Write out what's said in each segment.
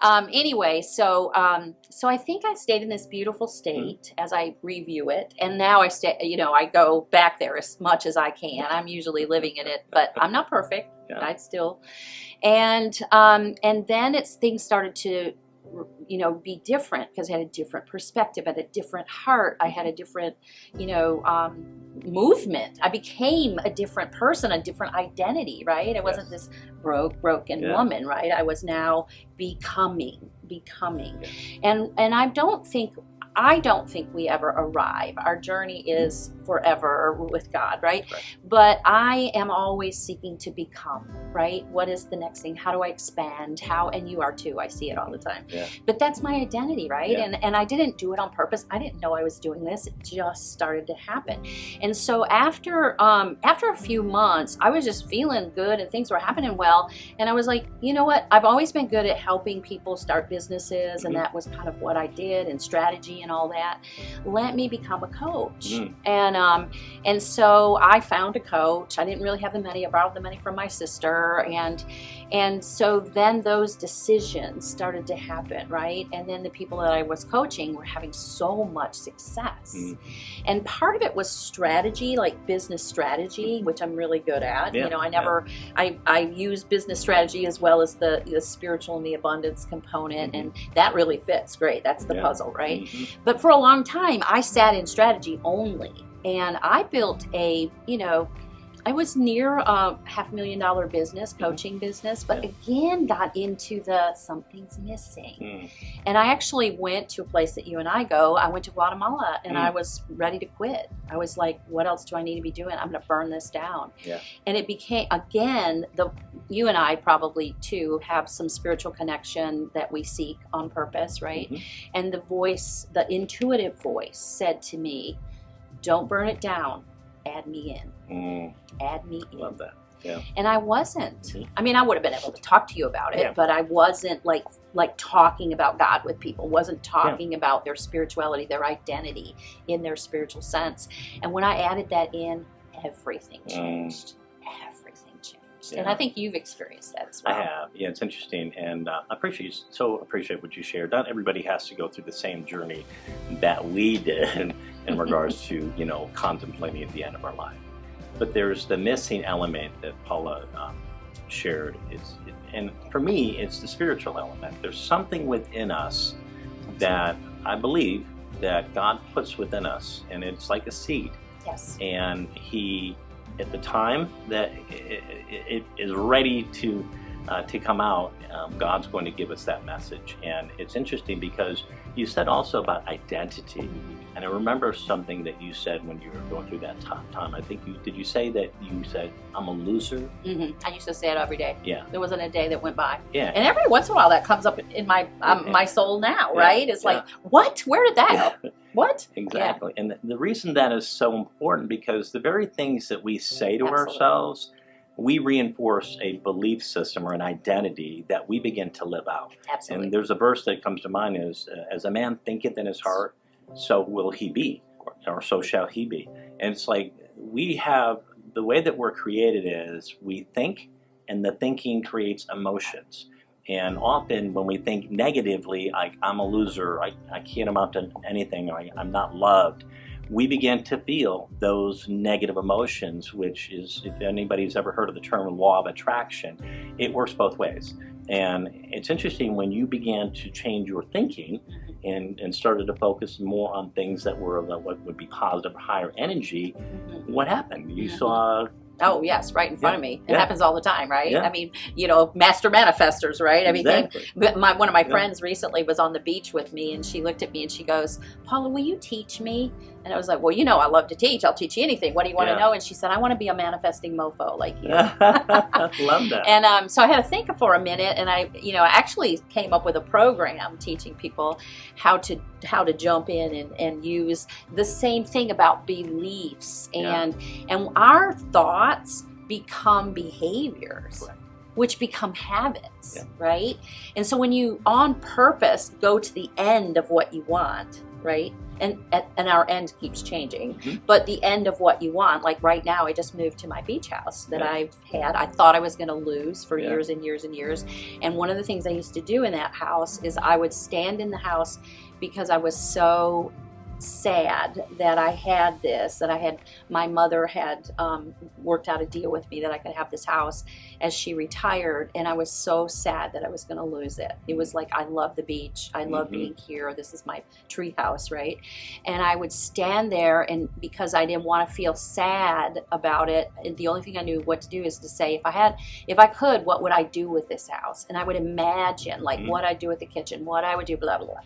Anyway, so I think I stayed in this beautiful state as I review it, and now I stay. I go back there as much as I can. I'm usually living in it, but I'm not perfect. Yeah. I still, and then things started to, be different because I had a different perspective, I had a different heart, I had a different, movement. I became a different person, a different identity, right? I wasn't this broken woman, right? I was now becoming. Yeah. And I don't think we ever arrive. Our journey is forever with God, right? But I am always seeking to become, right? What is the next thing? How do I expand? And you are too. I see it all the time. Yeah. But that's my identity, right? Yeah. And I didn't do it on purpose. I didn't know I was doing this. It just started to happen. And so after a few months, I was just feeling good and things were happening well. And I was like, you know what? I've always been good at helping people start businesses, and that was kind of what I did, and strategy and all that. Let me become a coach. And so I found a coach. I didn't really have the money. I borrowed the money from my sister, and so then those decisions started to happen, right? And then the people that I was coaching were having so much success. And part of it was strategy, like business strategy, which I'm really good at. Yeah. I use business strategy as well as the spiritual and the abundance component, and that really fits great. That's the puzzle, right? But for a long time, I sat in strategy only, and I built I was near a $500,000 business, coaching business, but again got into the something's missing. And I actually went to a place that you and I go. I went to Guatemala, and I was ready to quit. I was like, what else do I need to be doing? I'm going to burn this down. Yeah. And it became, again, you and I probably too have some spiritual connection that we seek on purpose, right? And the intuitive voice said to me, don't burn it down. Add me in. Add me in. Love that. Yeah. And I wasn't. I mean, I would have been able to talk to you about it, but I wasn't like talking about God with people. Wasn't talking about their spirituality, their identity in their spiritual sense. And when I added that in, everything changed. Everything changed. And I think you've experienced that as well. I have. Yeah, it's interesting, and I appreciate what you shared. Not everybody has to go through the same journey that we did in regards to contemplating at the end of our life. But there's the missing element that Paula shared, and for me, it's the spiritual element. There's something within us that I believe that God puts within us, and it's like a seed. Yes. And He, at the time that it is ready to come out, God's going to give us that message. And it's interesting because you said also about identity. And I remember something that you said when you were going through that time. I think did you say that you said, I'm a loser? I used to say it every day. Yeah. There wasn't a day that went by. Yeah. And every once in a while that comes up in my my soul now, right? It's like, what? Where did that go? What? Exactly. And the reason that is so important, because the very things that we say to ourselves, we reinforce a belief system or an identity that we begin to live out. Absolutely. And there's a verse that comes to mind is, as a man thinketh in his heart, so will he be, or so shall he be. And it's like we have, the way that we're created is we think, and the thinking creates emotions. And often when we think negatively, like I'm a loser, I can't amount to anything, or I'm not loved, we begin to feel those negative emotions, which is, if anybody's ever heard of the term law of attraction, it works both ways. And it's interesting when you began to change your thinking and started to focus more on things that were what would be positive, higher energy, what happened? You saw... Oh, yes, right in front of me. It Yeah. happens all the time, right? Yeah. I mean, master manifestors, right? I mean, Exactly. one of my friends recently was on the beach with me, and she looked at me and she goes, Paula, will you teach me? And I was like, well, I love to teach. I'll teach you anything. What do you want to know? And she said, I want to be a manifesting mofo like you. Love that. And so I had to think for a minute, and I actually came up with a program teaching people how to jump in and use the same thing about beliefs, and our thoughts become behaviors. Right. Which become habits, right? And so when you on purpose go to the end of what you want, right? And our end keeps changing. Mhm. But the end of what you want, like right now, I just moved to my beach house that Yeah. I thought I was going to lose for Yeah. years and years and years. And one of the things I used to do in that house is I would stand in the house because I was so sad that I had this, my mother had worked out a deal with me that I could have this house as she retired, and I was so sad that I was going to lose it. It was like, I love the beach, I love Mhm. being here, this is my tree house, right? And I would stand there, and because I didn't want to feel sad about it, the only thing I knew what to do is to say, if I could, what would I do with this house? And I would imagine like Mhm. what I'd do with the kitchen, what I would do, blah blah blah.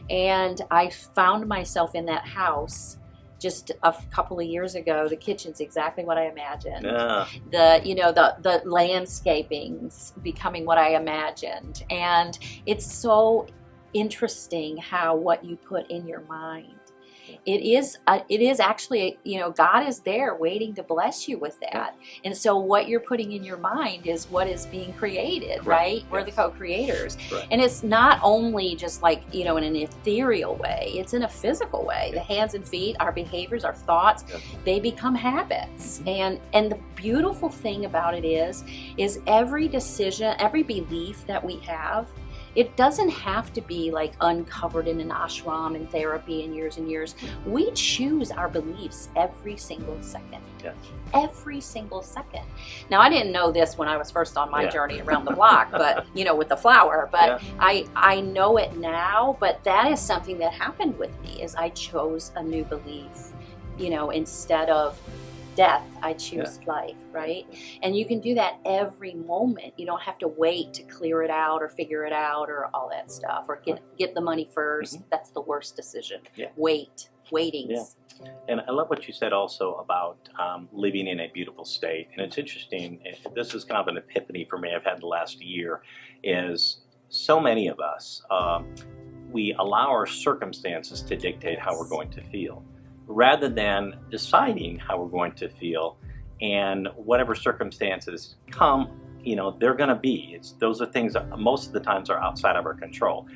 And I found myself in that house just a couple of years ago. The kitchen's exactly what I imagined. Yeah. The landscaping's becoming what I imagined. And it's so interesting how what you put in your mind. It is actually, God is there waiting to bless you with that. And so what you're putting in your mind is what is being created, Correct. right? We're the Yes. co-creators. Right. And it's not only just like, in an ethereal way, it's in a physical way. The hands and feet, our behaviors, our thoughts, Yes. they become habits. And the beautiful thing about it is every decision, every belief that we have, it doesn't have to be like uncovered in an ashram and therapy and years. We choose our beliefs every single second. Yes. Every single second. Now, I didn't know this when I was first on my Yeah. journey around the block, but with the flower, but Yeah. I know it now, but that is something that happened with me is I chose a new belief, instead of death, I choose life, right? And you can do that every moment. You don't have to wait to clear it out or figure it out or all that stuff, or get the money 1st. That's the worst decision. Yeah. Waiting. Yeah. And I love what you said also about living in a beautiful state. And it's interesting, this is kind of an epiphany for me I've had the last year, is so many of us, we allow our circumstances to dictate how we're going to feel, rather than deciding how we're going to feel. And whatever circumstances come, they're going to be. Those are things that most of the times are outside of our control.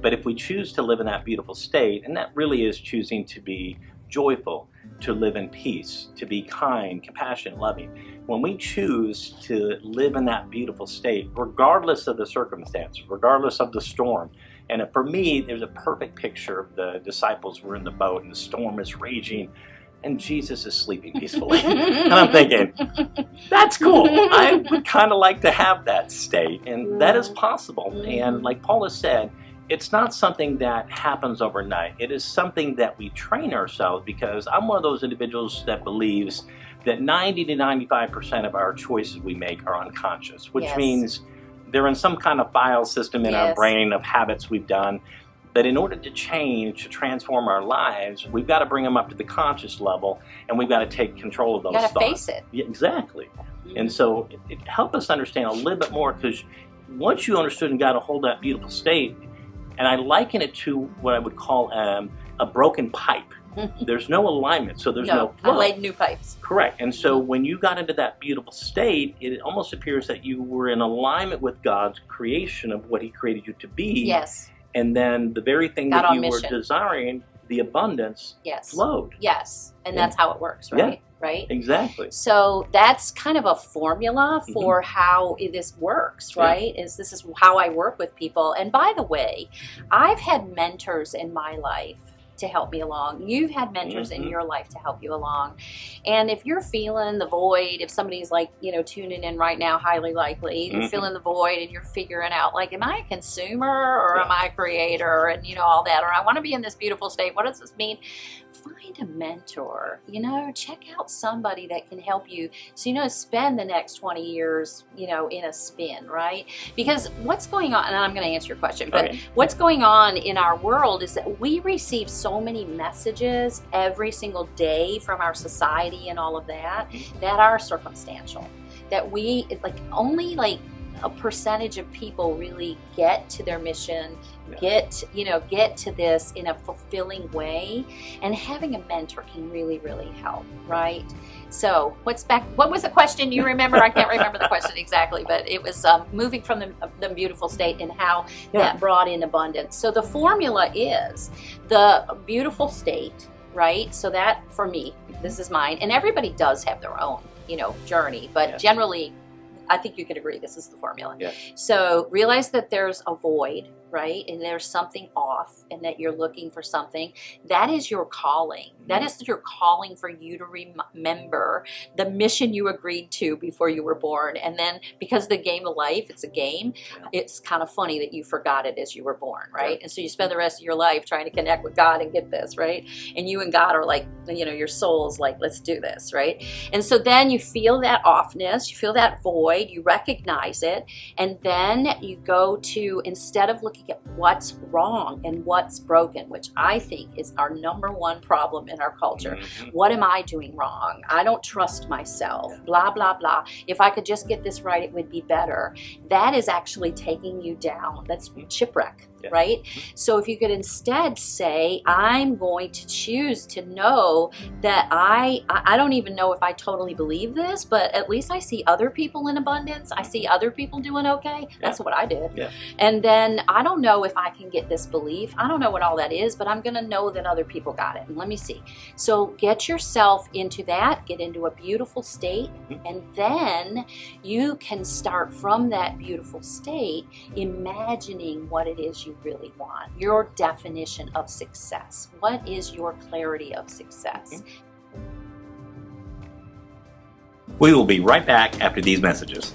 But if we choose to live in that beautiful state, and that really is choosing to be joyful, to live in peace, to be kind, compassionate, loving. When we choose to live in that beautiful state, regardless of the circumstance, regardless of the storm, and for me, there's a perfect picture of the disciples were in the boat and the storm is raging and Jesus is sleeping peacefully. And I'm thinking, that's cool. I would kind of like to have that state, and that is possible. And like Paula said, it's not something that happens overnight. It is something that we train ourselves, because I'm one of those individuals that believes that 90 to 95% of our choices we make are unconscious, which means they're in some kind of file system in our brain of habits we've done. But in order to change, to transform our lives, we've got to bring them up to the conscious level, and we've got to take control of those thoughts. You got to face it. Yeah, exactly. And so it helped us understand a little bit more, because once you understood and got a hold of that beautiful state, and I liken it to what I would call a broken pipe. There's no alignment, so there's no flow. I laid new pipes. Correct. And so when you got into that beautiful state, it almost appears that you were in alignment with God's creation of what He created you to be. Yes. And then the very thing Got that on you were mission. Desiring, the abundance, flowed. Yes. And that's how it works, right? Yeah. Right? Exactly. So that's kind of a formula for how this works, right? This is how I work with people. And by the way, I've had mentors in my life to help me along. You've had mentors in your life to help you along. And if you're feeling the void, if somebody's like, tuning in right now, highly likely, you're feeling the void and you're figuring out, like, am I a consumer or am I a creator, and all that, or I want to be in this beautiful state. What does this mean? Find a mentor, check out somebody that can help you, so spend the next 20 years, in a spin, right? Because what's going on, and I'm going to answer your question, but what's going on in our world is that we receive so many messages every single day from our society and all of that, that are circumstantial, that we, only a percentage of people really get to their mission, Yeah. get to this in a fulfilling way, and having a mentor can really, really help, right? So what was the question? You remember? I can't remember the question exactly, but it was moving from the beautiful state and how that brought in abundance. So the formula is the beautiful state, right? So that, for me, this is mine, and everybody does have their own, journey, but generally, I think you could agree this is the formula. Yeah. So realize that there's a void, right? And there's something off, and that you're looking for something. That is your calling. That is your calling for you to remember the mission you agreed to before you were born. And then, because the game of life, it's a game, it's kind of funny that you forgot it as you were born, right? And so you spend the rest of your life trying to connect with God and get this, right? And you and God are like, your soul's like, let's do this, right? And so then you feel that offness, you feel that void, you recognize it, and then you go to, instead of looking at what's wrong and what's broken, which I think is our number one problem in our culture. What am I doing wrong? I don't trust myself, blah, blah, blah. If I could just get this right, it would be better. That is actually taking you down. That's shipwreck. Right? So if you could instead say, I'm going to choose to know that I don't even know if I totally believe this, but at least I see other people in abundance. I see other people doing okay. That's what I did. And then I don't know if I can get this belief. I don't know what all that is, but I'm going to know that other people got it. And let me see. So get yourself into that, get into a beautiful state, and then you can start from that beautiful state imagining what it is you really want, your definition of success. What is your clarity of success? We will be right back after these messages.